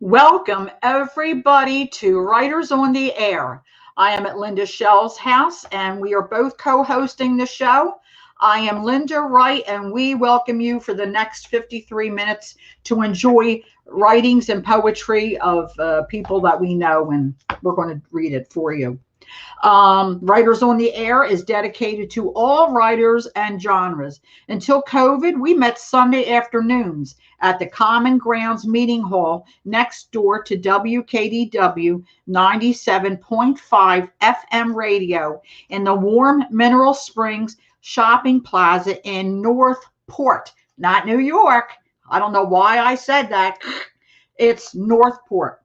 Welcome, everybody, to Writers on the Air. I am at Linda Schell's house, and we are both co-hosting the show. I am Linda Wright, and we welcome you for the next 53 minutes to enjoy writings and poetry of people that we know, and we're going to read it for you. Writers on the Air is dedicated to all writers and genres. Until COVID, we met Sunday afternoons at the Common Grounds Meeting Hall next door to WKDW 97.5 FM radio in the warm Mineral Springs Shopping Plaza in Northport, not New York. I don't know why I said that. It's Northport.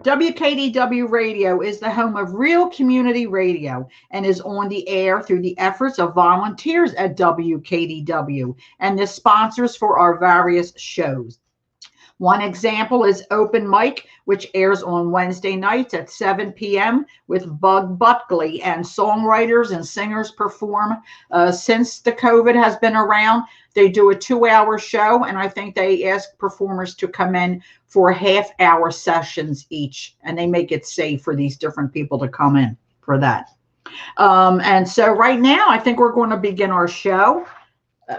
WKDW Radio is the home of real community radio and is on the air through the efforts of volunteers at WKDW and the sponsors for our various shows. One example is Open Mic, which airs on Wednesday nights at 7 p.m. with Bug Buckley, and songwriters and singers perform. Since the COVID has been around, they do a 2-hour show, and I think they ask performers to come in for half-hour sessions each, and they make it safe for these different people to come in for that. And so right now, I think we're going to begin our show.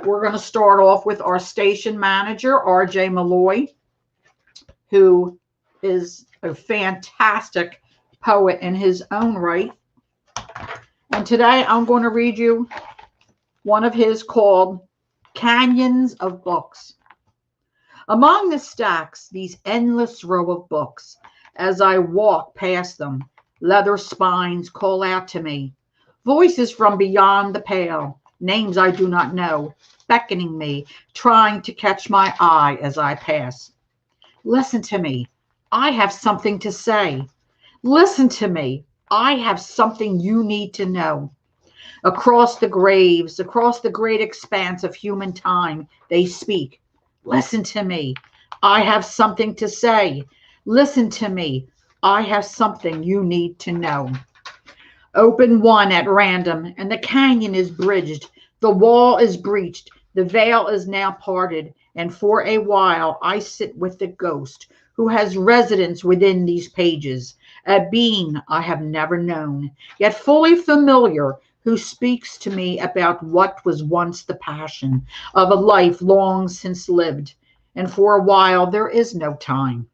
We're going to start off with our station manager, R.J. Malloy, who is a fantastic poet in his own right. And today I'm going to read you one of his called Canyons of Books. Among the stacks, these endless row of books, as I walk past them, leather spines call out to me, voices from beyond the pale, names I do not know, beckoning me, trying to catch my eye as I pass. Listen to me. I have something to say. Listen to me. I have something you need to know. Across the graves, across the great expanse of human time, they speak. Listen to me. I have something to say. Listen to me. I have something you need to know. Open one at random, and the canyon is bridged. The wall is breached. The veil is now parted, and for a while I sit with the ghost who has residence within these pages, a being I have never known, yet fully familiar, who speaks to me about what was once the passion of a life long since lived, and for a while there is no time.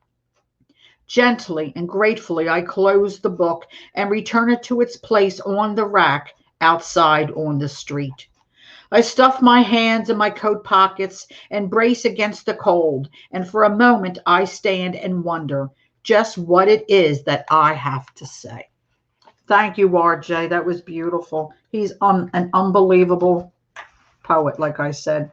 Gently and gratefully I close the book and return it to its place on the rack outside on the street. I stuff my hands in my coat pockets and brace against the cold, and for a moment I stand and wonder just what it is that I have to say. Thank you, RJ. That was beautiful. He's an unbelievable poet, like I said.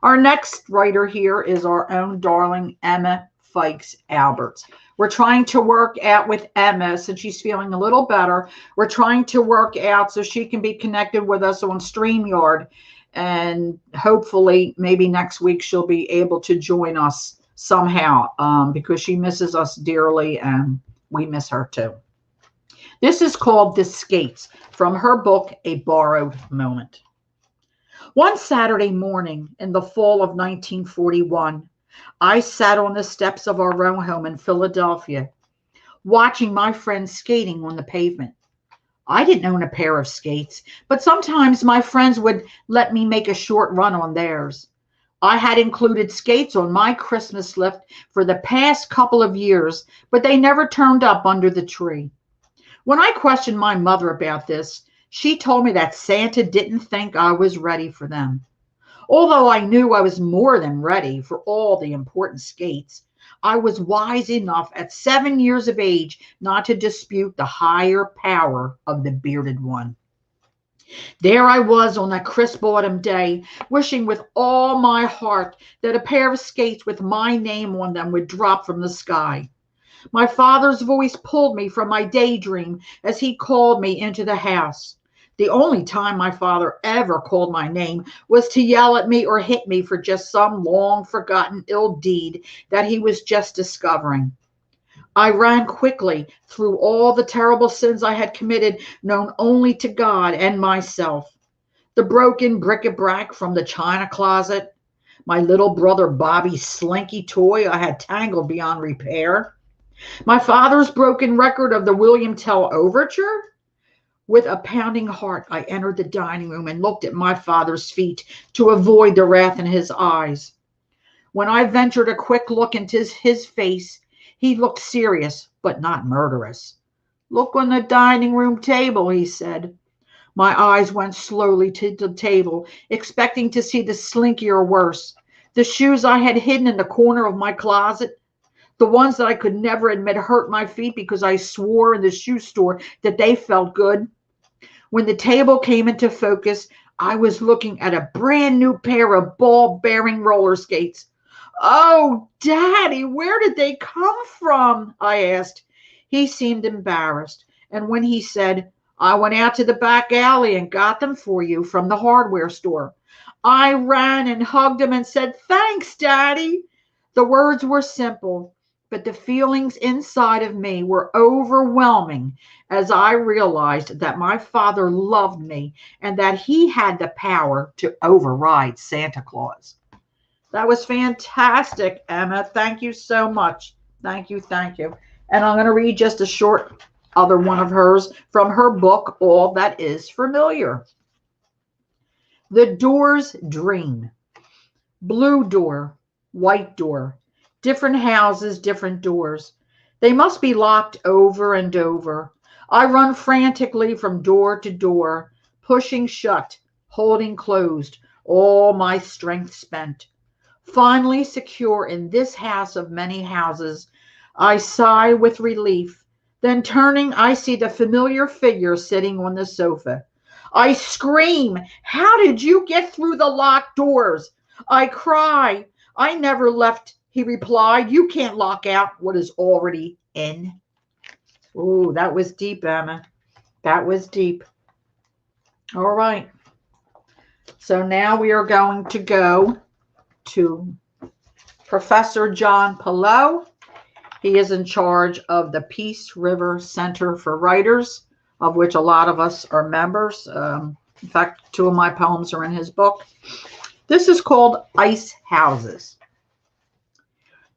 Our next writer here is our own darling Emma Feix Alberts. We're trying to work out with Emma, since she's feeling a little better. We're trying to work out so she can be connected with us on StreamYard. And hopefully, maybe next week, she'll be able to join us somehow, because she misses us dearly and we miss her too. This is called The Skates, from her book, A Borrowed Moment. One Saturday morning in the fall of 1941, I sat on the steps of our row home in Philadelphia, watching my friends skating on the pavement. I didn't own a pair of skates, but sometimes my friends would let me make a short run on theirs. I had included skates on my Christmas list for the past couple of years, but they never turned up under the tree. When I questioned my mother about this, she told me that Santa didn't think I was ready for them. Although I knew I was more than ready for all the important skates, I was wise enough at 7 years of age not to dispute the higher power of the bearded one. There I was on that crisp autumn day, wishing with all my heart that a pair of skates with my name on them would drop from the sky. My father's voice pulled me from my daydream as he called me into the house. The only time my father ever called my name was to yell at me or hit me for just some long-forgotten ill deed that he was just discovering. I ran quickly through all the terrible sins I had committed, known only to God and myself. The broken bric-a-brac from the china closet, my little brother Bobby's slinky toy I had tangled beyond repair, My father's broken record of the William Tell Overture? With a pounding heart, I entered the dining room and looked at my father's feet to avoid the wrath in his eyes. When I ventured a quick look into his face, he looked serious, but not murderous. "Look on the dining room table," he said. My eyes went slowly to the table, expecting to see the slinky or worse. The shoes I had hidden in the corner of my closet, the ones that I could never admit hurt my feet because I swore in the shoe store that they felt good. When the table came into focus, I was looking at a brand new pair of ball-bearing roller skates. "Oh, Daddy, where did they come from?" I asked. He seemed embarrassed, and when he said, "I went out to the back alley and got them for you from the hardware store," I ran and hugged him and said, "Thanks, Daddy." The words were simple, but the feelings inside of me were overwhelming as I realized that my father loved me and that he had the power to override Santa Claus. That was fantastic, Emma. Thank you so much. Thank you, thank you. And I'm going to read just a short other one of hers from her book, All That Is Familiar. The Door's Dream. Blue door, white door, different houses, different doors. They must be locked over and over. I run frantically from door to door, pushing shut, holding closed, all my strength spent. Finally secure in this house of many houses, I sigh with relief. Then turning, I see the familiar figure sitting on the sofa. I scream, "How did you get through the locked doors?" I cry, "I never left," he replied. "You can't lock out what is already in." Ooh, that was deep, Emma. That was deep. All right. So now we are going to go to Professor John Pillow. He is in charge of the Peace River Center for Writers, of which a lot of us are members. In fact, 2 of my poems are in his book. This is called Ice Houses.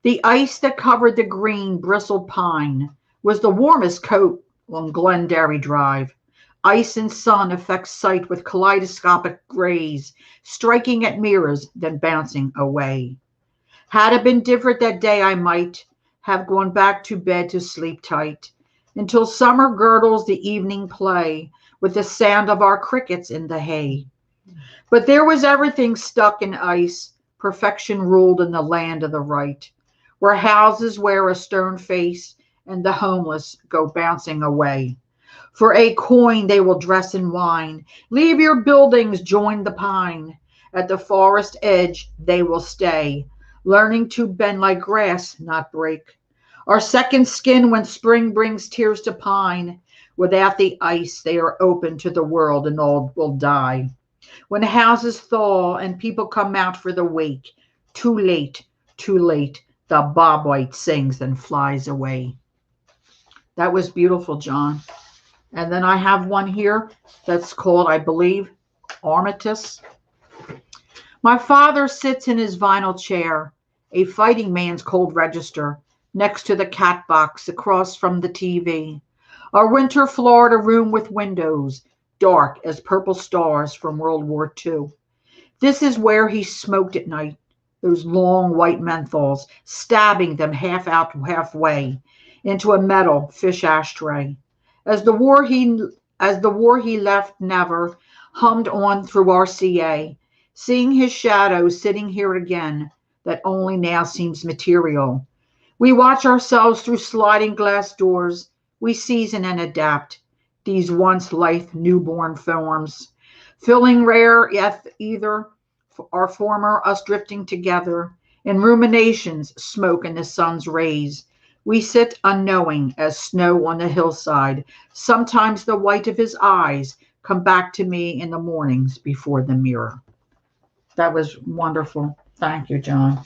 The ice that covered the green bristled pine was the warmest coat on Glenderry Drive. Ice and sun affect sight with kaleidoscopic rays, striking at mirrors, then bouncing away. Had it been different that day, I might have gone back to bed to sleep tight, until summer girdles the evening play with the sound of our crickets in the hay. But there was everything stuck in ice. Perfection ruled in the land of the right, where houses wear a stern face and the homeless go bouncing away. For a coin they will dress in wine. Leave your buildings, join the pine. At the forest edge they will stay, learning to bend like grass, not break. Our second skin when spring brings tears to pine. Without the ice they are open to the world and all will die. When houses thaw and people come out for the wake, too late, the bobwhite sings and flies away. That was beautiful, John. And then I have one here that's called, I believe, Armistice. My father sits in his vinyl chair, a fighting man's cold register, next to the cat box across from the TV. A winter Florida room with windows, dark as purple stars from World War II. This is where he smoked at night, those long white menthols, stabbing them half out halfway into a metal fish ashtray. As the war he left never hummed on through RCA, seeing his shadow sitting here again, that only now seems material. We watch ourselves through sliding glass doors. We season and adapt these once lithe newborn forms, filling rare either our former us drifting together in ruminations, smoke in the sun's rays. We sit unknowing as snow on the hillside. Sometimes the white of his eyes come back to me in the mornings before the mirror. That was wonderful. Thank you, John.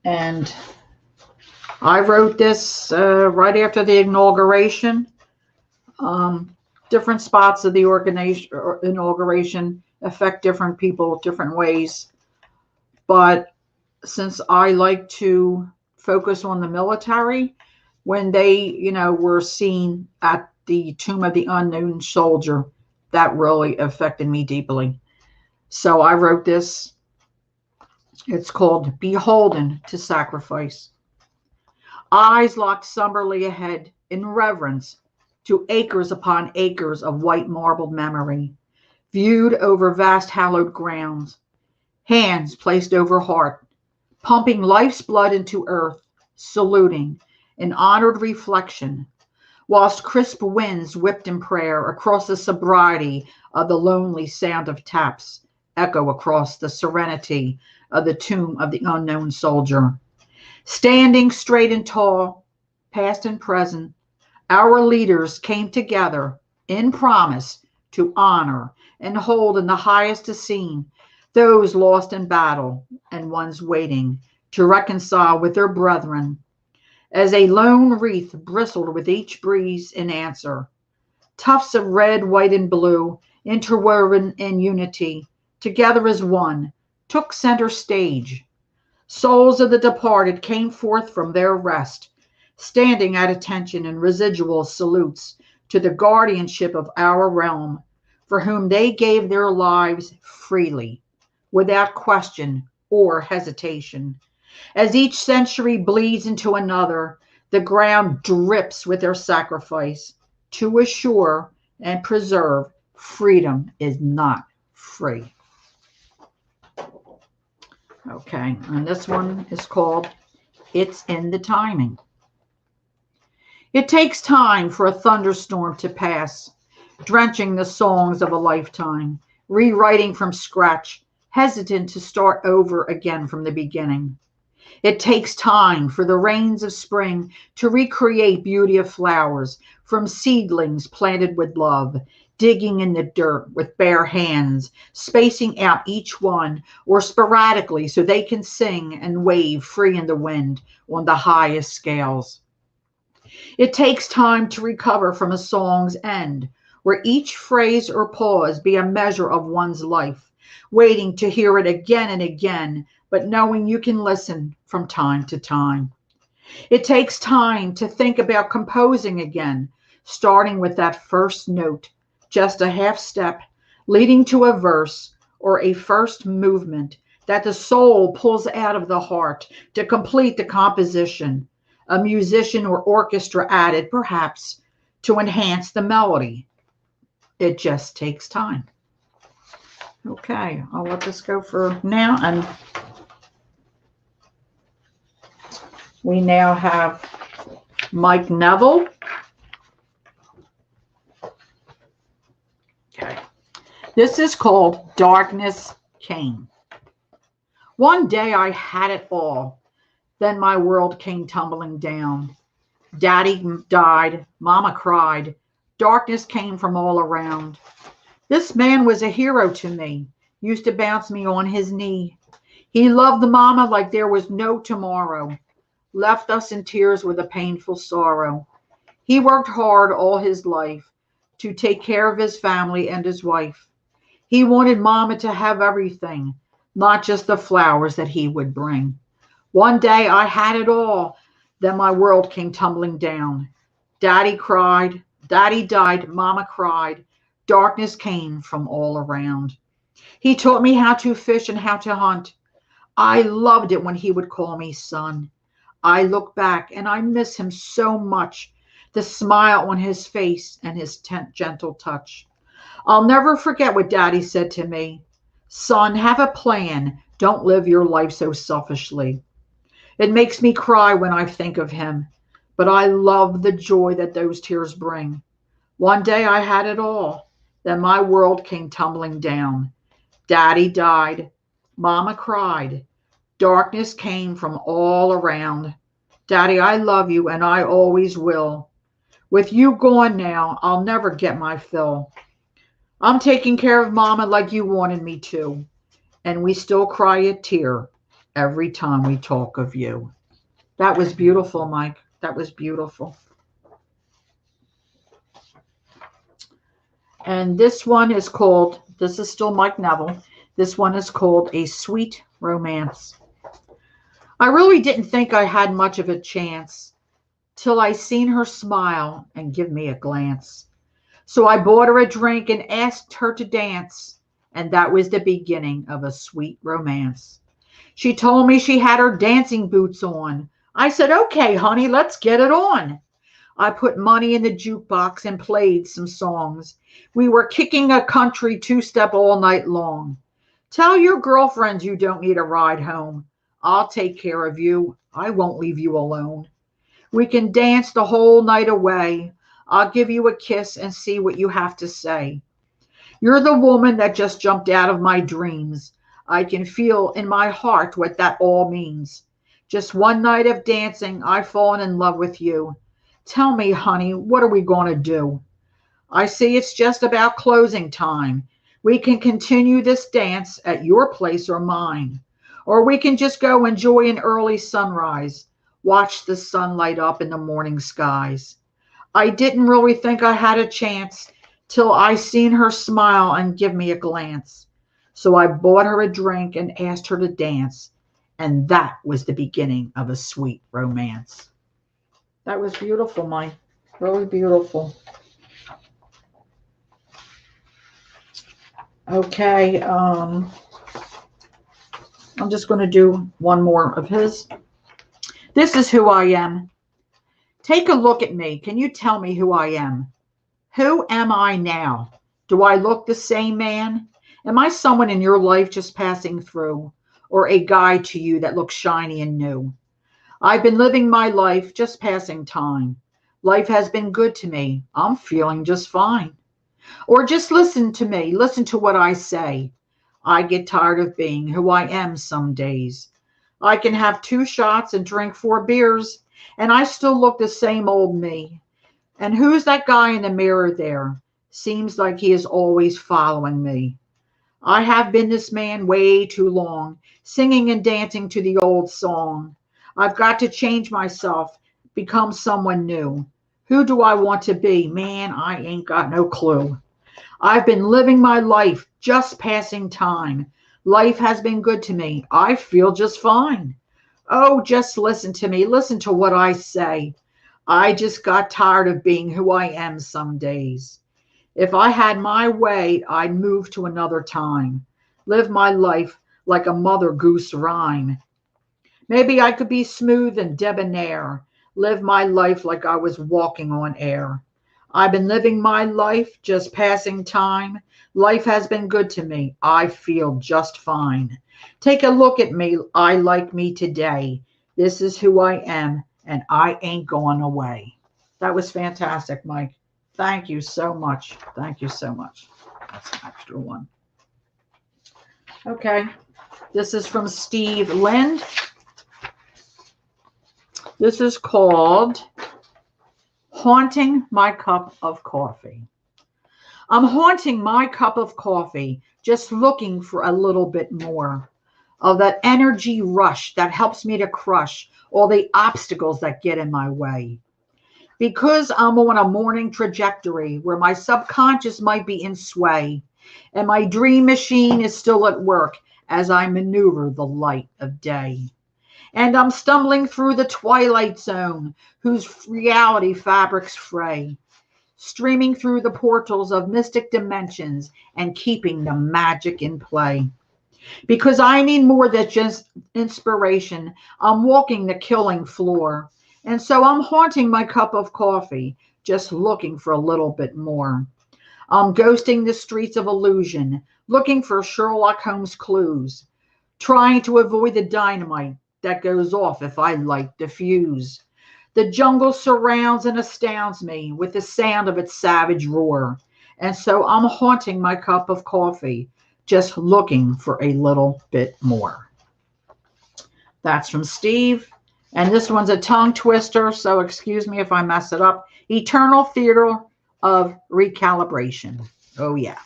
And I wrote this right after the inauguration. Different spots of the inauguration affect different people different ways. But since I like to focus on the military, when they, were seen at the Tomb of the Unknown Soldier, that really affected me deeply. So I wrote this. It's called Beholden to Sacrifice. Eyes locked somberly ahead in reverence to acres upon acres of white marbled memory, viewed over vast hallowed grounds, hands placed over heart, pumping life's blood into earth, saluting in honored reflection, whilst crisp winds whipped in prayer across the sobriety of the lonely sound of taps echo across the serenity of the tomb of the unknown soldier. Standing straight and tall, past and present, our leaders came together in promise to honor and hold in the highest esteem those lost in battle and ones waiting to reconcile with their brethren, as a lone wreath bristled with each breeze in answer. Tufts of red, white, and blue, interwoven in unity, together as one, took center stage. Souls of the departed came forth from their rest, standing at attention in residual salutes to the guardianship of our realm, for whom they gave their lives freely, without question or hesitation. As each century bleeds into another, the ground drips with their sacrifice to assure and preserve freedom is not free. Okay, and this one is called It's in the Timing. It takes time for a thunderstorm to pass, drenching the songs of a lifetime, rewriting from scratch, hesitant to start over again from the beginning. It takes time for the rains of spring to recreate beauty of flowers from seedlings planted with love, digging in the dirt with bare hands, spacing out each one or sporadically so they can sing and wave free in the wind on the highest scales. It takes time to recover from a song's end, where each phrase or pause be a measure of one's life, waiting to hear it again and again, but knowing you can listen from time to time. It takes time to think about composing again, starting with that first note, just a half step, leading to a verse or a first movement that the soul pulls out of the heart to complete the composition, a musician or orchestra added perhaps to enhance the melody. It just takes time. Okay, I'll let this go for now. And we now have Mike Neville. Okay. This is called Darkness Came. One day I had it all. Then my world came tumbling down. Daddy died. Mama cried. Darkness came from all around. This man was a hero to me. Used to bounce me on his knee. He loved the mama like there was no tomorrow. Left us in tears with a painful sorrow. He worked hard all his life to take care of his family and his wife. He wanted mama to have everything, not just the flowers that he would bring. One day I had it all. Then my world came tumbling down. Daddy cried. Daddy died. Mama cried. Darkness came from all around. He taught me how to fish and how to hunt. I loved it when he would call me son. I look back and I miss him so much. The smile on his face and his gentle touch. I'll never forget what Daddy said to me. Son, have a plan. Don't live your life so selfishly. It makes me cry when I think of him, but I love the joy that those tears bring. One day I had it all. Then my world came tumbling down. Daddy died. Mama cried. Darkness came from all around. Daddy, I love you and I always will. With you gone now, I'll never get my fill. I'm taking care of Mama like you wanted me to. And we still cry a tear every time we talk of you. That was beautiful, Mike. That was beautiful. And this one is called, this is still Mike Neville. This one is called A Sweet Romance. I really didn't think I had much of a chance till I seen her smile and give me a glance. So I bought her a drink and asked her to dance, and that was the beginning of a sweet romance. She told me she had her dancing boots on. I said, okay, honey, let's get it on. I put money in the jukebox and played some songs. We were kicking a country two-step all night long. Tell your girlfriends you don't need a ride home. I'll take care of you. I won't leave you alone. We can dance the whole night away. I'll give you a kiss and see what you have to say. You're the woman that just jumped out of my dreams. I can feel in my heart what that all means. Just one night of dancing, I've fallen in love with you. Tell me, honey, what are we going to do? I see it's just about closing time. We can continue this dance at your place or mine. Or we can just go enjoy an early sunrise, watch the sun light up in the morning skies. I didn't really think I had a chance till I seen her smile and give me a glance. So I bought her a drink and asked her to dance, and that was the beginning of a sweet romance. That was beautiful, Mike. Really beautiful. Okay, I'm just going to do one more of his. This is who I am. Take a look at me. Can you tell me who I am? Who am I now? Do I look the same, man? Am I someone in your life just passing through, or a guide to you that looks shiny and new? I've been living my life, just passing time. Life has been good to me. I'm feeling just fine. Or just listen to me. Listen to what I say. I get tired of being who I am some days. I can have 2 shots and drink 4 beers, and I still look the same old me. And who's that guy in the mirror there? Seems like he is always following me. I have been this man way too long, singing and dancing to the old song. I've got to change myself, become someone new. Who do I want to be? Man, I ain't got no clue. I've been living my life, just passing time. Life has been good to me. I feel just fine. Oh, just listen to me. Listen to what I say. I just got tired of being who I am some days. If I had my way, I'd move to another time. Live my life like a Mother Goose rhyme. Maybe I could be smooth and debonair. Live my life like I was walking on air. I've been living my life, just passing time. Life has been good to me. I feel just fine. Take a look at me. I like me today. This is who I am, and I ain't going away. That was fantastic, Mike. Thank you so much. Thank you so much. That's an extra one. Okay. This is from Steve Lind. This is called Haunting My Cup of Coffee. I'm haunting my cup of coffee, just looking for a little bit more of that energy rush that helps me to crush all the obstacles that get in my way. Because I'm on a morning trajectory where my subconscious might be in sway, and my dream machine is still at work as I maneuver the light of day. And I'm stumbling through the twilight zone whose reality fabrics fray, streaming through the portals of mystic dimensions and keeping the magic in play. Because I need more than just inspiration, I'm walking the killing floor. And so I'm haunting my cup of coffee, just looking for a little bit more. I'm ghosting the streets of illusion, looking for Sherlock Holmes clues, trying to avoid the dynamite that goes off if I light the fuse. The jungle surrounds and astounds me with the sound of its savage roar. And so I'm haunting my cup of coffee, just looking for a little bit more. That's from Steve. And this one's a tongue twister, so excuse me if I mess it up. Eternal Theater of Recalibration. Oh, yeah.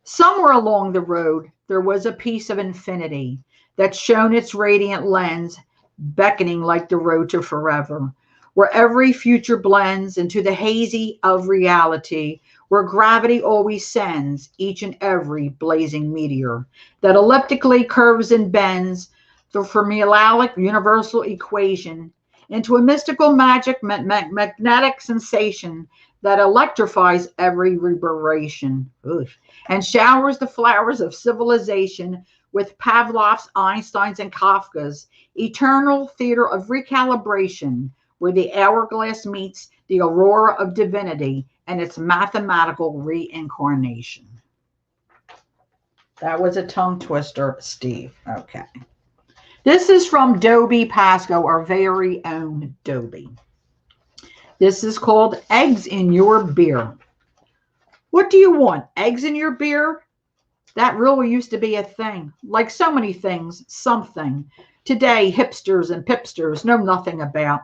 Somewhere along the road, there was a piece of infinity that shone its radiant lens, beckoning like the road to forever, where every future blends into the hazy of reality, where gravity always sends each and every blazing meteor that elliptically curves and bends the Fermi-Lalic universal equation, into a mystical magic magnetic sensation that electrifies every reverberation. Oof, and showers the flowers of civilization with Pavlov's, Einstein's, and Kafka's eternal theater of recalibration, where the hourglass meets the aurora of divinity and its mathematical reincarnation. That was a tongue twister, Steve. Okay. This is from Dobie Pasco, our very own Dobie. This is called Eggs in Your Beer. What do you want? Eggs in your beer? That really used to be a thing. Like so many things, something. Today, hipsters and pipsters know nothing about.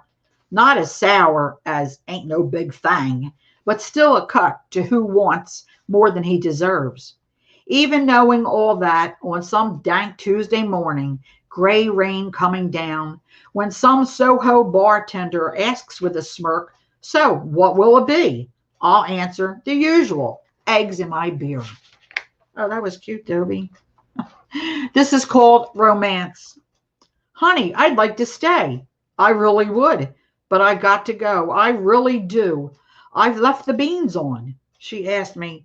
Not as sour as ain't no big thing, but still a cut to who wants more than he deserves. Even knowing all that on some dank Tuesday morning, gray rain coming down, when some Soho bartender asks with a smirk, so what will it be? I'll answer the usual, eggs in my beer. Oh, that was cute, Dobie. This is called Romance. Honey, I'd like to stay. I really would, but I got to go. I really do. I've left the beans on. She asked me,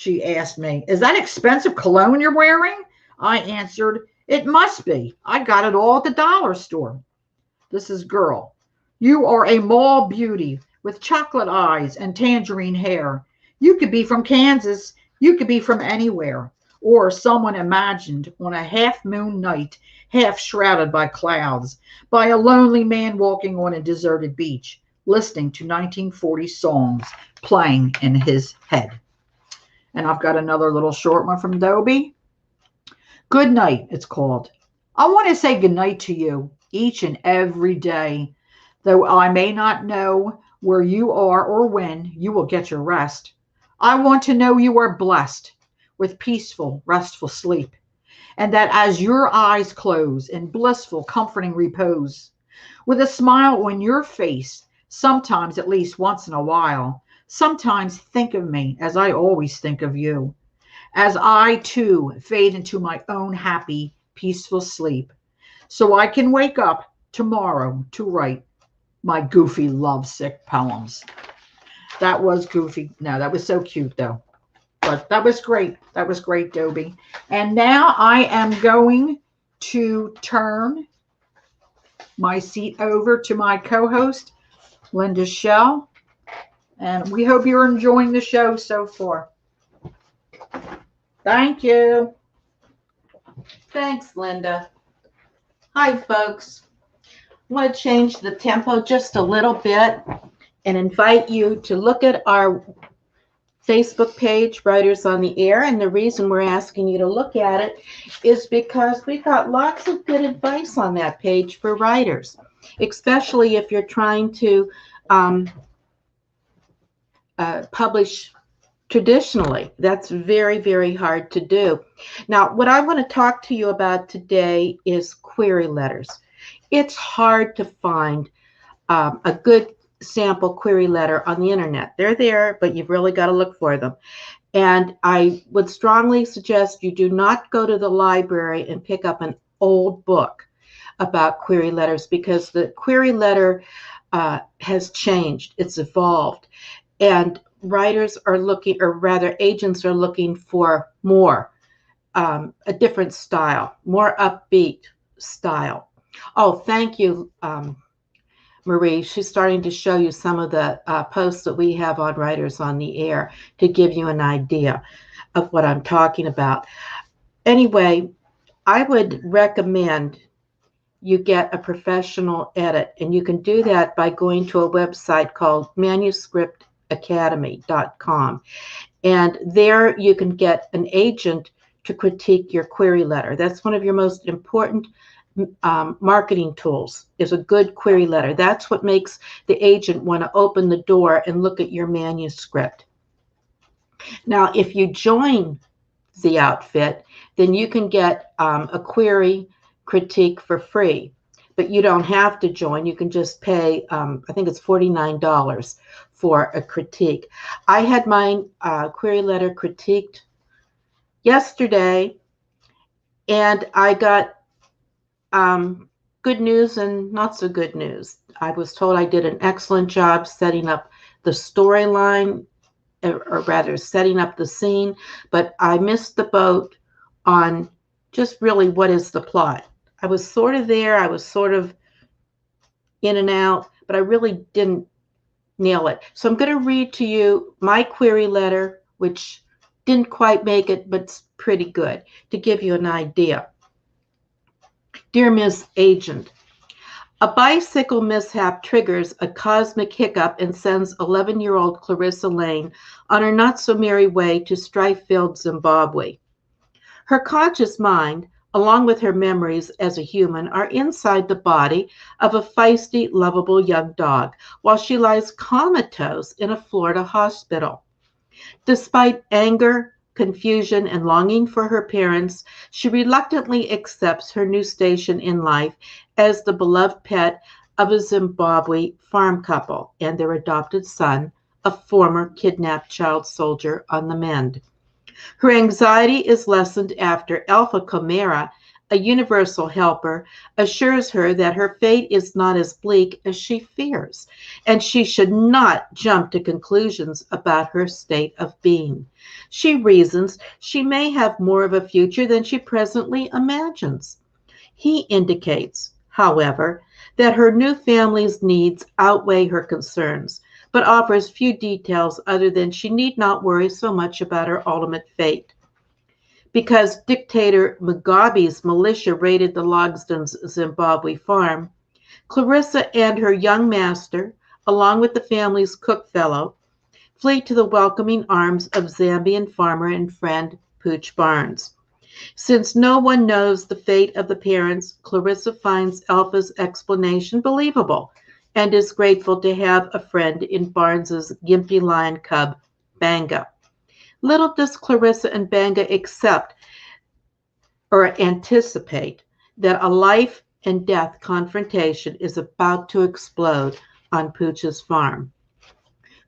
is that expensive cologne you're wearing? I answered, it must be. I got it all at the dollar store. This is Girl. You are a mall beauty with chocolate eyes and tangerine hair. You could be from Kansas. You could be from anywhere. Or someone imagined on a half-moon night, half shrouded by clouds, by a lonely man walking on a deserted beach, listening to 1940 songs playing in his head. And I've got another little short one from Dobie. Good night, it's called. I want to say good night to you each and every day, though I may not know where you are or when you will get your rest. I want to know you are blessed with peaceful, restful sleep, and that as your eyes close in blissful, comforting repose, with a smile on your face, sometimes, at least once in a while, sometimes think of me as I always think of you, as I too fade into my own happy, peaceful sleep, so I can wake up tomorrow to write my goofy lovesick poems. That was goofy. No, that was so cute though. But that was great. That was great, Dobie. And now I am going to turn my seat over to my co-host, Linda Schell. And we hope you're enjoying the show so far. Thank you. Thanks, Linda. Hi, folks. I want to change the tempo just a little bit and invite you to look at our Facebook page, Writers on the Air. And the reason we're asking you to look at it is because we've got lots of good advice on that page for writers, especially if you're trying to publish traditionally. That's very, very hard to do. Now, what I want to talk to you about today is query letters. It's hard to find a good sample query letter on the internet. They're there, but you've really got to look for them. And I would strongly suggest you do not go to the library and pick up an old book about query letters, because the query letter has changed. It's evolved. And writers are looking, or rather agents are looking for more, a different style, more upbeat style. Oh, thank you, Marie. She's starting to show you some of the posts that we have on Writers on the Air to give you an idea of what I'm talking about. Anyway, I would recommend you get a professional edit, and you can do that by going to a website called manuscriptacademy.com. And there you can get an agent to critique your query letter. That's one of your most important marketing tools, is a good query letter. That's what makes the agent want to open the door and look at your manuscript. Now, if you join the outfit, then you can get a query critique for free, but you don't have to join. You can just pay, I think it's $49 for a critique. I had my query letter critiqued yesterday, and I got Good news and not so good news. I was told I did an excellent job setting up the storyline, or rather setting up the scene, but I missed the boat on just really what is the plot. I was sort of there, I was sort of in and out, but I really didn't nail it. So I'm going to read to you my query letter, which didn't quite make it, but it's pretty good to give you an idea. Dear Miss Agent, a bicycle mishap triggers a cosmic hiccup and sends 11-year-old Clarissa Lane on her not-so-merry way to strife-filled Zimbabwe. Her conscious mind, along with her memories as a human, are inside the body of a feisty, lovable young dog, while she lies comatose in a Florida hospital. Despite anger, confusion, and longing for her parents, she reluctantly accepts her new station in life as the beloved pet of a Zimbabwe farm couple and their adopted son, a former kidnapped child soldier on the mend. Her anxiety is lessened after Alpha Chimera, a universal helper, assures her that her fate is not as bleak as she fears, and she should not jump to conclusions about her state of being. She reasons she may have more of a future than she presently imagines. He indicates, however, that her new family's needs outweigh her concerns, but offers few details other than she need not worry so much about her ultimate fate. Because dictator Mugabe's militia raided the Logsdon's Zimbabwe farm, Clarissa and her young master, along with the family's cook fellow, flee to the welcoming arms of Zambian farmer and friend Pooch Barnes. Since no one knows the fate of the parents, Clarissa finds Alpha's explanation believable and is grateful to have a friend in Barnes's gimpy lion cub, Banga. Little does Clarissa and Banga accept or anticipate that a life and death confrontation is about to explode on Pooch's farm.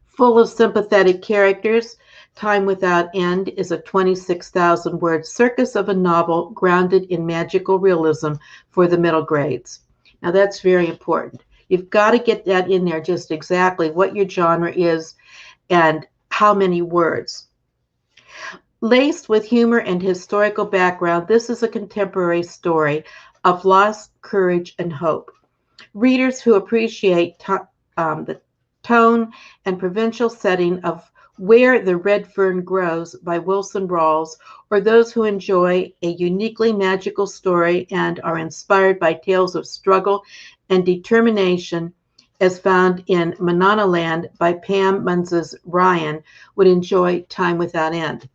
Full of sympathetic characters, Time Without End is a 26,000-word circus of a novel grounded in magical realism for the middle grades. Now that's very important. You've got to get that in there, just exactly what your genre is and how many words. Laced with humor and historical background, this is a contemporary story of loss, courage, and hope. Readers who appreciate the tone and provincial setting of Where the Red Fern Grows by Wilson Rawls, or those who enjoy a uniquely magical story and are inspired by tales of struggle and determination as found in Mananaland by Pam Munz's Ryan, would enjoy Time Without End.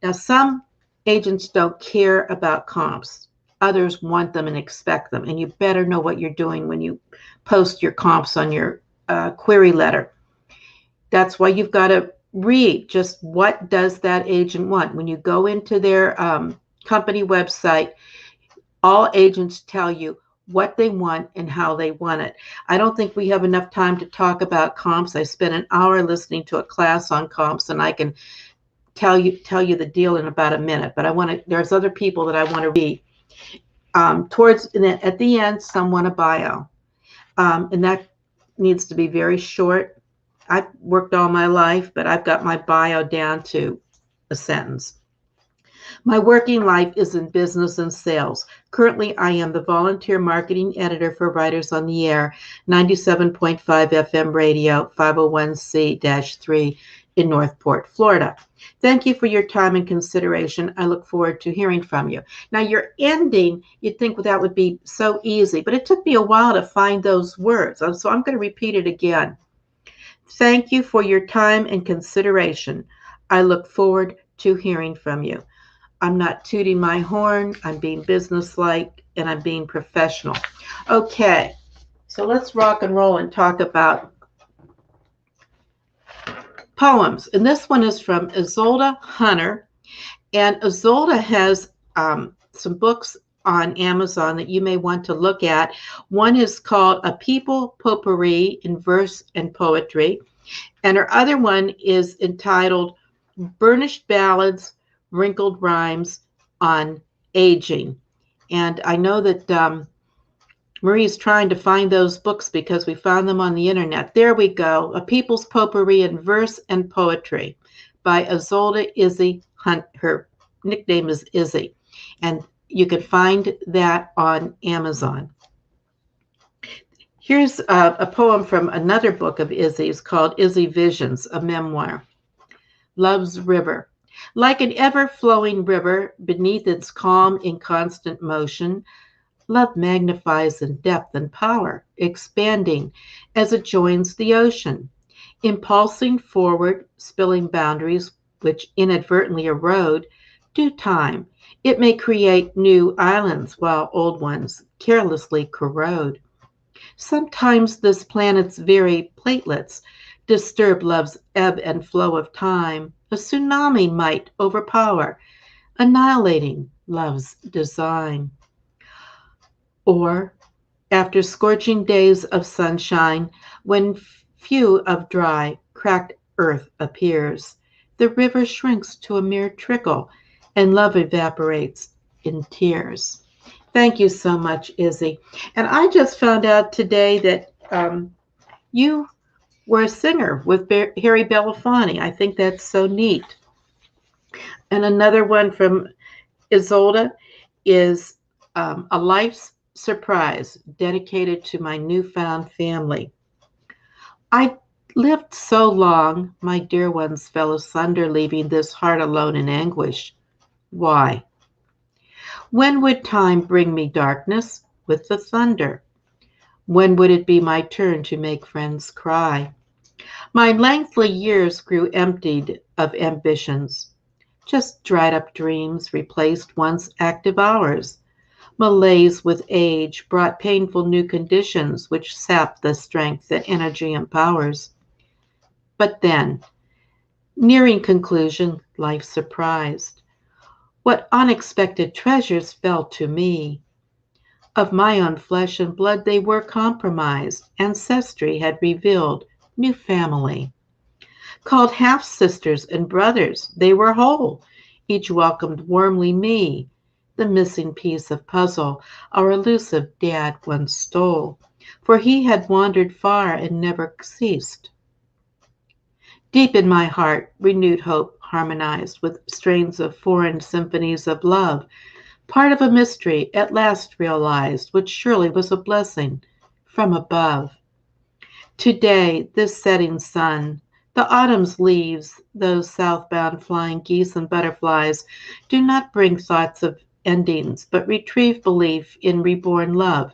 Now, some agents don't care about comps. Others want them and expect them. And you better know what you're doing when you post your comps on your query letter. That's why you've got to read just what does that agent want. When you go into their company website, all agents tell you what they want and how they want it. I don't think we have enough time to talk about comps. I spent an hour listening to a class on comps, and I can tell you the deal in about a minute, but there's other people that I want to read. At the end, some want a bio, and that needs to be very short. I've worked all my life, but I've got my bio down to a sentence. My working life is in business and sales. Currently, I am the volunteer marketing editor for Writers on the Air, 97.5 FM radio, 501c-3 in Northport, Florida. Thank you for your time and consideration. I look forward to hearing from you. Now, your ending, you'd think that would be so easy, but it took me a while to find those words. So I'm going to repeat it again. Thank you for your time and consideration. I look forward to hearing from you. I'm not tooting my horn. I'm being businesslike and I'm being professional. Okay, so let's rock and roll and talk about poems. And this one is from Isolde Hunter. And Isolde has some books on Amazon that you may want to look at. One is called A People Potpourri in Verse and Poetry. And her other one is entitled Burnished Ballads, Wrinkled Rhymes on Aging. And I know that Marie's trying to find those books because we found them on the internet. There we go. A People's Potpourri in Verse and Poetry by Isolde Izzy Hunt. Her nickname is Izzy. And you can find that on Amazon. Here's a poem from another book of Izzy's called Izzy Visions, a memoir. Love's River. Like an ever-flowing river beneath its calm, inconstant motion, love magnifies in depth and power, expanding as it joins the ocean, impulsing forward, spilling boundaries which inadvertently erode. Due time, it may create new islands while old ones carelessly corrode. Sometimes this planet's very platelets disturb love's ebb and flow of time. A tsunami might overpower, annihilating love's design. Or, after scorching days of sunshine, when few of dry, cracked earth appears, the river shrinks to a mere trickle, and love evaporates in tears. Thank you so much, Izzy. And I just found out today that you were a singer with Harry Belafonte. I think that's so neat. And another one from Isolde is A Life's Surprise, dedicated to my newfound family. I lived so long, my dear ones fell asunder, leaving this heart alone in anguish. Why? When would time bring me darkness with the thunder? When would it be my turn to make friends cry? My lengthy years grew emptied of ambitions, just dried up dreams replaced once active hours. Malaise with age brought painful new conditions which sapped the strength that energy empowers. But then, nearing conclusion, life surprised. What unexpected treasures fell to me? Of my own flesh and blood they were compromised. Ancestry had revealed new family. Called half-sisters and brothers, they were whole. Each welcomed warmly me, the missing piece of puzzle our elusive dad once stole, for he had wandered far and never ceased. Deep in my heart, renewed hope harmonized with strains of foreign symphonies of love, part of a mystery at last realized, which surely was a blessing from above. Today, this setting sun, the autumn's leaves, those southbound flying geese and butterflies, do not bring thoughts of endings, but retrieve belief in reborn love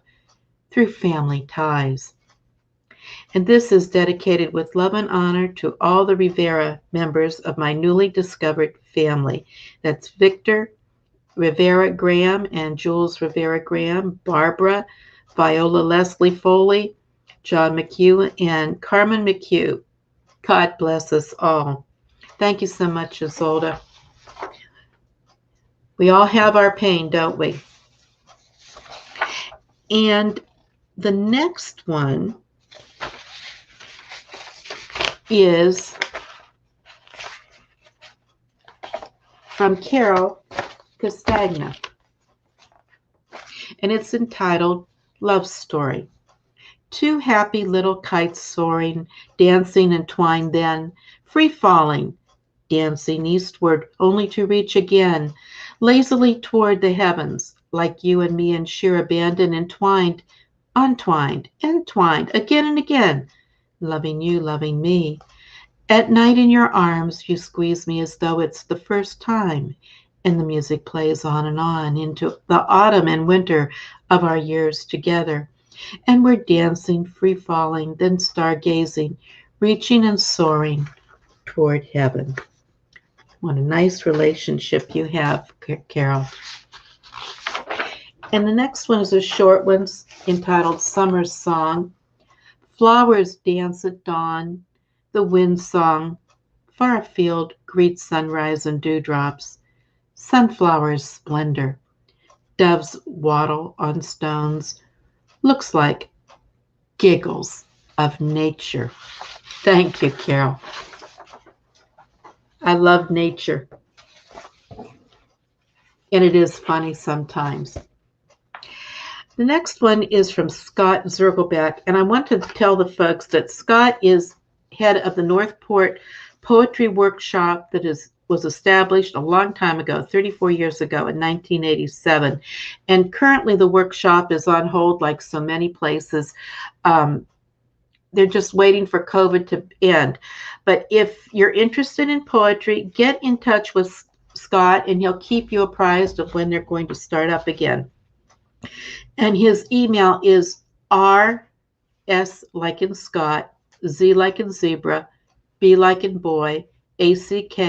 through family ties. And this is dedicated with love and honor to all the Rivera members of my newly discovered family. That's Victor Rivera Graham and Jules Rivera Graham, Barbara, Viola Leslie Foley, John McHugh, and Carmen McHugh. God bless us all. Thank you so much, Isolde. We all have our pain, don't we? And the next one is from Carol Castagna, and it's entitled Love Story. Two happy little kites soaring, dancing and twined then, free falling, dancing eastward, only to reach again, lazily toward the heavens, like you and me in sheer abandon, entwined, untwined, entwined, again and again, loving you, loving me. At night in your arms, you squeeze me as though it's the first time, and the music plays on and on into the autumn and winter of our years together. And we're dancing, free falling, then stargazing, reaching and soaring toward heaven. What a nice relationship you have, Carol. And the next one is a short one entitled Summer's Song. Flowers dance at dawn, the wind song, far afield greets sunrise and dewdrops, sunflowers' splendor, doves waddle on stones, looks like giggles of nature. Thank you, Carol. I love nature. And it is funny sometimes. The next one is from Scott Zirkelbeck, and I want to tell the folks that Scott is head of the Northport Poetry Workshop that was established a long time ago, 34 years ago in 1987. And currently the workshop is on hold like so many places. They're just waiting for COVID to end. But if you're interested in poetry, get in touch with Scott and he'll keep you apprised of when they're going to start up again. And his email is RS like in Scott, Z like in zebra, B like in boy, ACK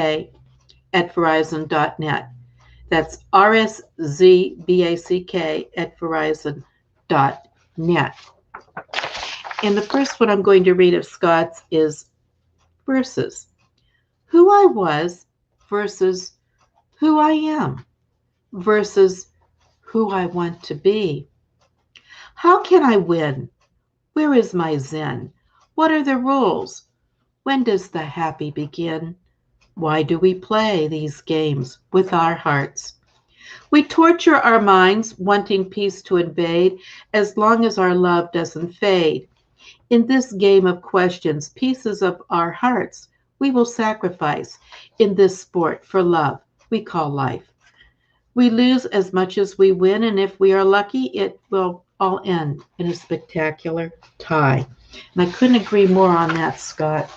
at Verizon.net. That's RSZBACK at Verizon.net. And the first one I'm going to read of Scott's is verses. Who I was versus who I am versus who I want to be. How can I win? Where is my zen? What are the rules? When does the happy begin? Why do we play these games with our hearts? We torture our minds, wanting peace to invade, as long as our love doesn't fade. In this game of questions, pieces of our hearts we will sacrifice in this sport for love we call life. We lose as much as we win, and if we are lucky, it will all end in a spectacular tie. And I couldn't agree more on that, Scott.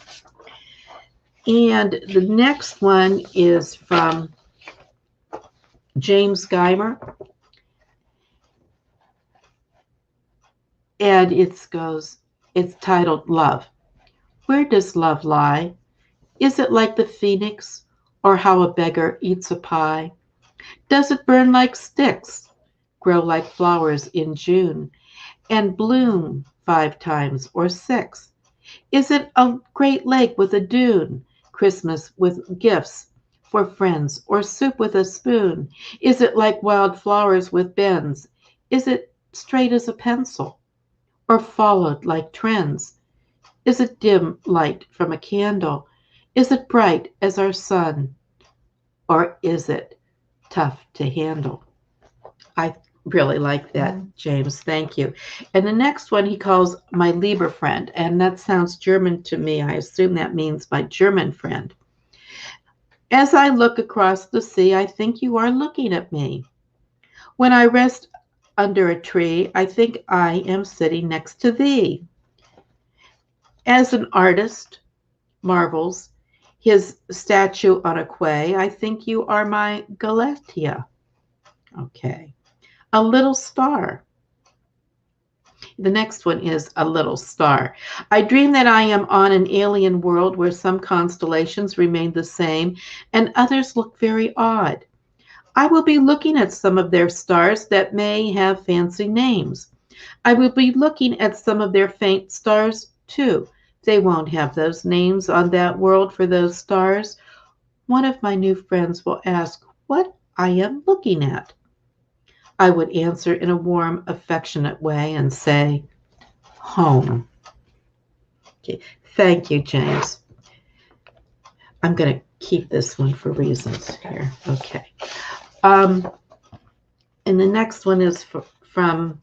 And the next one is from James Geimer. And it's titled Love. Where does love lie? Is it like the phoenix, or how a beggar eats a pie? Does it burn like sticks, grow like flowers in June, and bloom 5 times or 6? Is it a great lake with a dune, Christmas with gifts for friends, or soup with a spoon? Is it like wild flowers with bends? Is it straight as a pencil, or followed like trends? Is it dim light from a candle? Is it bright as our sun, or is it tough to handle? I really like that, James. Thank you. And the next one he calls my Lieber friend, and that sounds German to me. I assume that means my German friend. As I look across the sea, I think you are looking at me. When I rest under a tree, I think I am sitting next to thee. As an artist marvels his statue on a quay, I think you are my Galatea. Okay. A little star. The next one is a little star. I dream that I am on an alien world where some constellations remain the same and others look very odd. I will be looking at some of their stars that may have fancy names. I will be looking at some of their faint stars too. They won't have those names on that world for those stars. One of my new friends will ask what I am looking at. I would answer in a warm, affectionate way and say, home. Okay. Thank you, James. I'm going to keep this one for reasons here. Okay. And the next one is from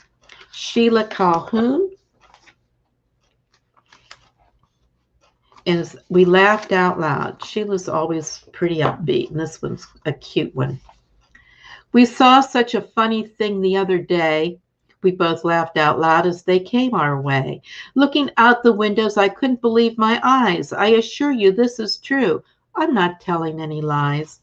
Sheila Calhoun. And we laughed out loud. Sheila's always pretty upbeat, and this one's a cute one. We saw such a funny thing the other day. We both laughed out loud as they came our way. Looking out the windows, I couldn't believe my eyes. I assure you this is true. I'm not telling any lies.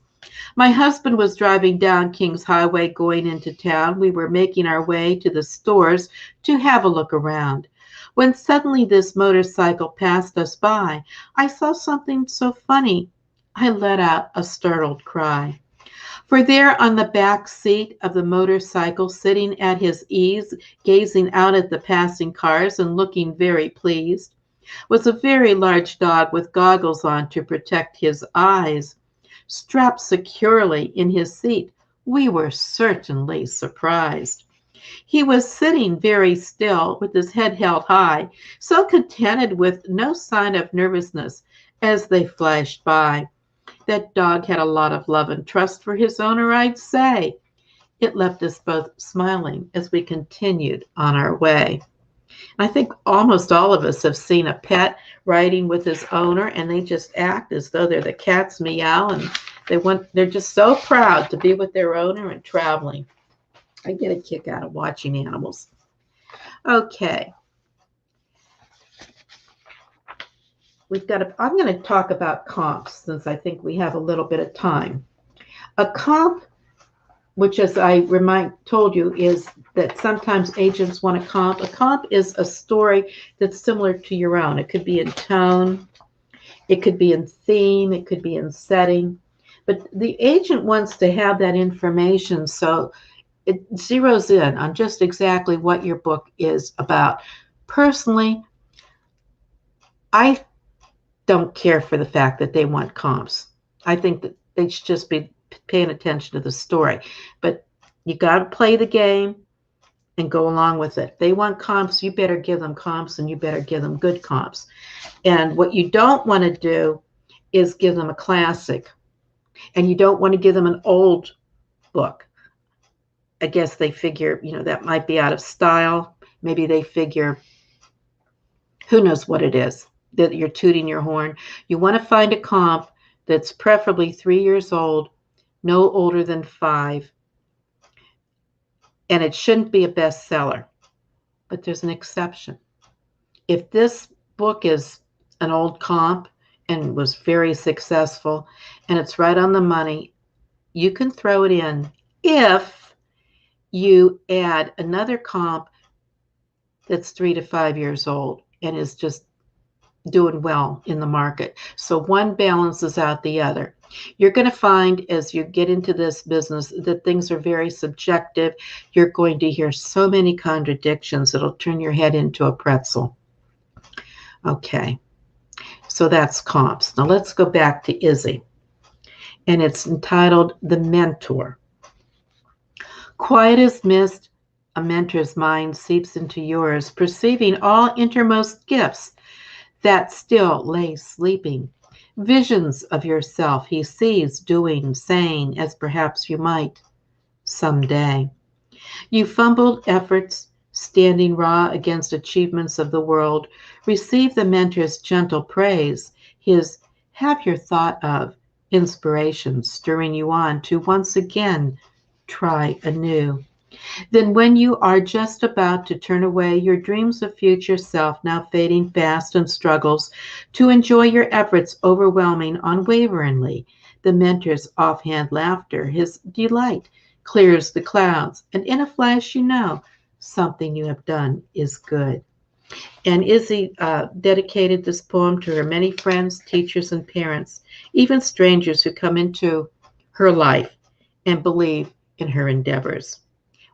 My husband was driving down King's Highway going into town. We were making our way to the stores to have a look around, when suddenly this motorcycle passed us by. I saw something so funny, I let out a startled cry. For there on the back seat of the motorcycle, sitting at his ease, gazing out at the passing cars and looking very pleased, was a very large dog with goggles on to protect his eyes. Strapped securely in his seat, we were certainly surprised. He was sitting very still with his head held high, so contented with no sign of nervousness as they flashed by. That dog had a lot of love and trust for his owner, I'd say. It left us both smiling as we continued on our way. I think almost all of us have seen a pet riding with his owner, and they just act as though they're the cat's meow, and they're just so proud to be with their owner and traveling. I get a kick out of watching animals. Okay. I'm going to talk about comps since I think we have a little bit of time. A comp, which as I told you, is that sometimes agents want a comp. A comp is a story that's similar to your own. It could be in tone, it could be in theme, it could be in setting. But the agent wants to have that information so it zeroes in on just exactly what your book is about. Personally, I don't care for the fact that they want comps. I think that they should just be paying attention to the story. But you got to play the game and go along with it. If they want comps, you better give them comps, and you better give them good comps. And what you don't want to do is give them a classic. And you don't want to give them an old book. I guess they figure, that might be out of style. Maybe they figure, who knows what it is, that you're tooting your horn. You want to find a comp that's preferably 3 years old, no older than 5, and it shouldn't be a bestseller. But there's an exception. If this book is an old comp and was very successful and it's right on the money, you can throw it in if you add another comp that's 3 to 5 years old and is just doing well in the market. So one balances out the other. You're going to find as you get into this business that things are very subjective. You're going to hear so many contradictions it'll turn your head into a pretzel. Okay, so that's comps. Now let's go back to Izzy. And it's entitled The Mentor. Quiet as mist, a mentor's mind seeps into yours, perceiving all innermost gifts that still lay sleeping. Visions of yourself he sees doing, saying, as perhaps you might someday. You fumbled efforts, standing raw against achievements of the world, receive the mentor's gentle praise, his have your thought of inspiration stirring you on to once again try anew. Then when you are just about to turn away your dreams of future self, now fading fast and struggles to enjoy your efforts overwhelming unwaveringly, the mentor's offhand laughter, his delight, clears the clouds, and in a flash you know something you have done is good. And Izzy dedicated this poem to her many friends, teachers, and parents, even strangers who come into her life and believe in her endeavors.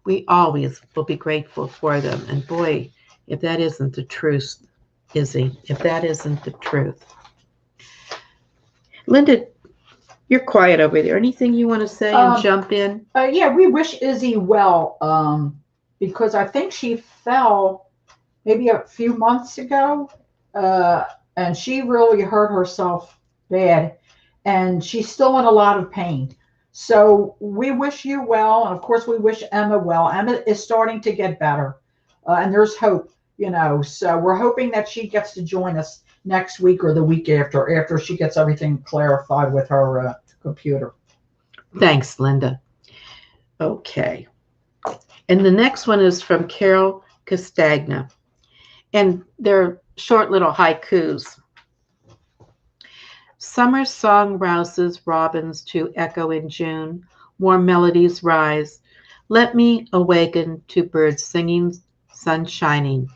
We always will be grateful for them. And boy, if that isn't the truth, Izzy, if that isn't the truth. Linda, you're quiet over there. Anything you want to say and jump in? Yeah, we wish Izzy well because I think she fell maybe a few months ago and she really hurt herself bad and she's still in a lot of pain. So we wish you well, and of course we wish Emma well. Emma is starting to get better, and there's hope, So we're hoping that she gets to join us next week or the week after she gets everything clarified with her computer. Thanks, Linda. Okay. And the next one is from Carol Castagna, and they're short little haikus. Summer's song rouses robins to echo in June. Warm melodies rise. Let me awaken to birds singing, sun shining,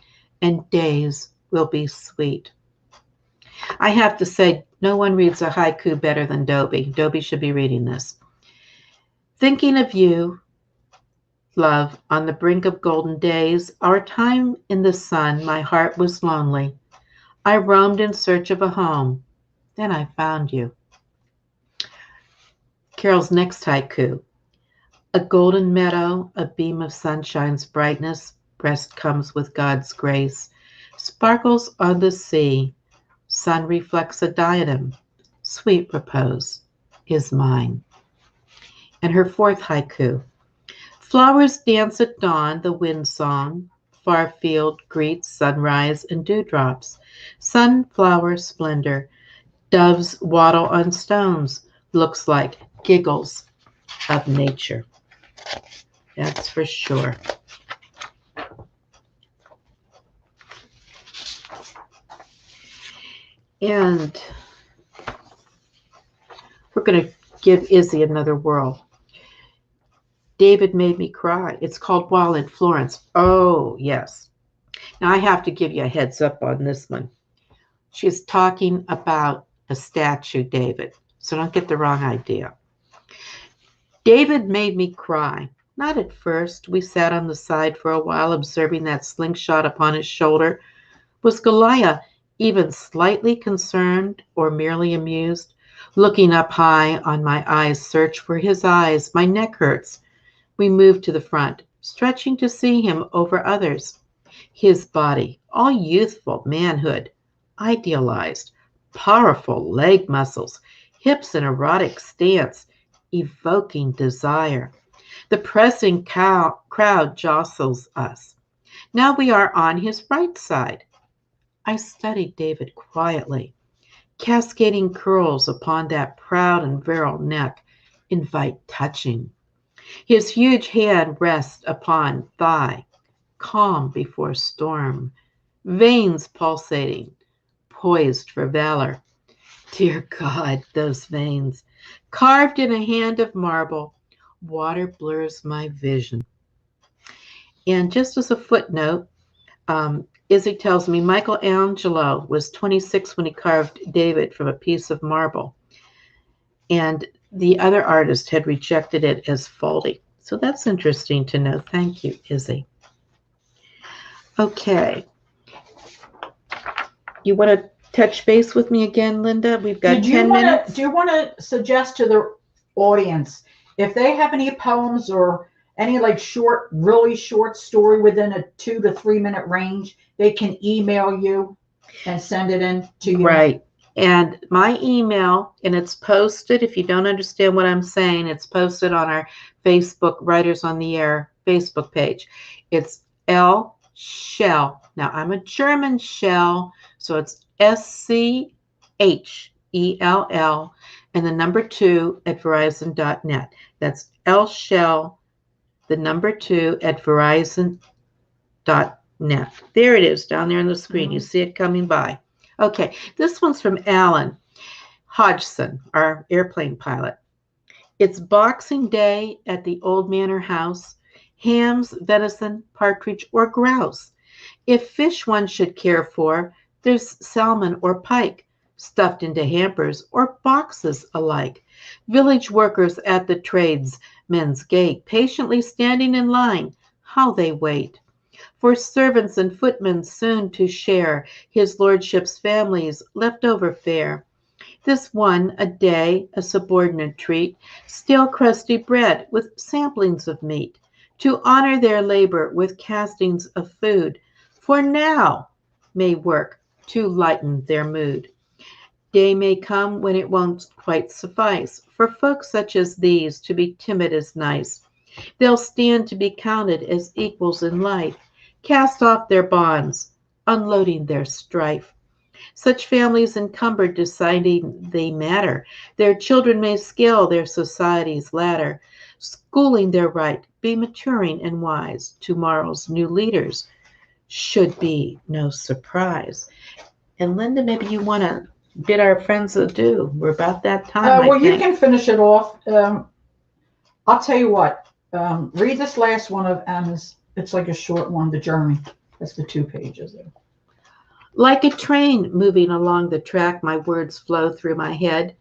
and days will be sweet. I have to say, no one reads a haiku better than Dobie. Dobie should be reading this. Thinking of you, love, on the brink of golden days, our time in the sun, my heart was lonely. I roamed in search of a home. Then I found you. Carol's next haiku. A golden meadow, a beam of sunshine's brightness, breast comes with God's grace. Sparkles on the sea, sun reflects a diadem. Sweet repose is mine. And her fourth haiku. Flowers dance at dawn, the wind song. Far field greets sunrise and dewdrops. Sunflower splendor. Doves waddle on stones. Looks like giggles of nature. That's for sure. And we're going to give Izzy another whirl. David made me cry. It's called While in Florence. Oh, yes. Now I have to give you a heads up on this one. She's talking about a statue, David. So don't get the wrong idea. David made me cry. Not at first. We sat on the side for a while, observing that slingshot upon his shoulder. Was Goliath even slightly concerned or merely amused? Looking up high on my eyes, search for his eyes. My neck hurts. We moved to the front, stretching to see him over others. His body, all youthful manhood, idealized, powerful leg muscles, hips in erotic stance, evoking desire. The pressing crowd jostles us. Now we are on his right side. I studied David quietly. Cascading curls upon that proud and virile neck invite touching. His huge hand rests upon thigh, calm before storm, veins pulsating, poised for valor. Dear God, those veins, carved in a hand of marble, water blurs my vision. And just as a footnote, Izzy tells me Michelangelo was 26 when he carved David from a piece of marble. And the other artist had rejected it as faulty. So that's interesting to know. Thank you, Izzy. Okay. You want to touch base with me again, Linda? We've got 10 minutes. Do you want to suggest to the audience if they have any poems or any like short, really short story within a 2 to 3 minute range, they can email you and send it in to you. Right. And my email, and it's posted, if you don't understand what I'm saying, it's posted on our Facebook Writers on the Air Facebook page. It's L Schell. Now, I'm a German Shell, so it's SCHELL and the number 2 at Verizon.net. That's L Schell, the number 2 at Verizon.net. There it is down there on the screen. Mm-hmm. You see it coming by. Okay, this one's from Alan Hodgson, our airplane pilot. It's Boxing Day at the old manor house. Hams, venison, partridge, or grouse. If fish one should care for, there's salmon or pike, stuffed into hampers or boxes alike. Village workers at the tradesmen's gate, patiently standing in line, how they wait. For servants and footmen soon to share his lordship's family's leftover fare. This one a day, a subordinate treat, stale crusty bread with samplings of meat, to honor their labor with castings of food, for now may work to lighten their mood. Day may come when it won't quite suffice for folks such as these to be timid as nice. They'll stand to be counted as equals in life, cast off their bonds, unloading their strife. Such families encumbered deciding they matter. Their children may scale their society's ladder, schooling their right, be maturing and wise. Tomorrow's new leaders should be no surprise. And Linda, maybe you want to bid our friends adieu. We're about that time. Well, you can finish it off. I'll tell you what. Read this last one of Anna's. It's like a short one, The Journey. That's the 2 pages there. Like a train moving along the track, my words flow through my head.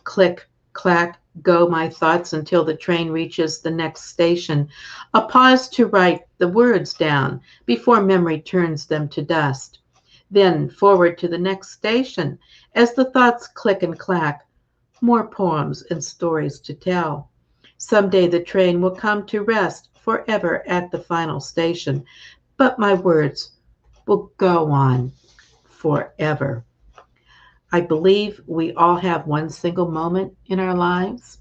Click, clack, go my thoughts until the train reaches the next station. A pause to write the words down before memory turns them to dust. Then forward to the next station as the thoughts click and clack. More poems and stories to tell. Someday the train will come to rest forever at the final station, but my words will go on forever. I believe we all have one single moment in our lives,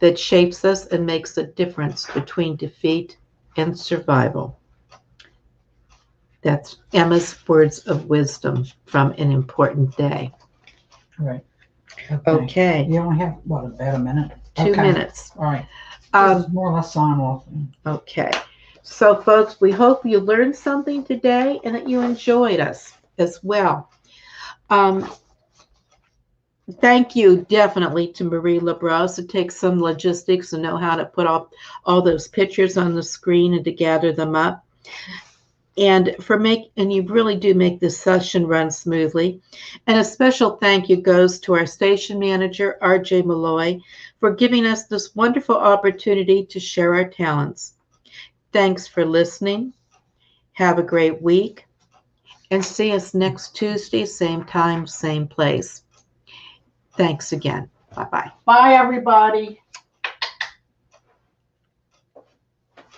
that shapes us and makes a difference between defeat and survival. That's Emma's words of wisdom from an important day. Right. Okay. You only have, what, about a minute? 2 minutes. All right. This is more or less sign off. Okay. So, folks, we hope you learned something today and that you enjoyed us as well. Thank you definitely to Marie LaBrosse. It takes some logistics and know how to put all those pictures on the screen and to gather them up. And you really do make this session run smoothly. And a special thank you goes to our station manager, RJ Malloy, for giving us this wonderful opportunity to share our talents. Thanks for listening. Have a great week. And see us next Tuesday, same time, same place. Thanks again. Bye-bye. Bye, everybody.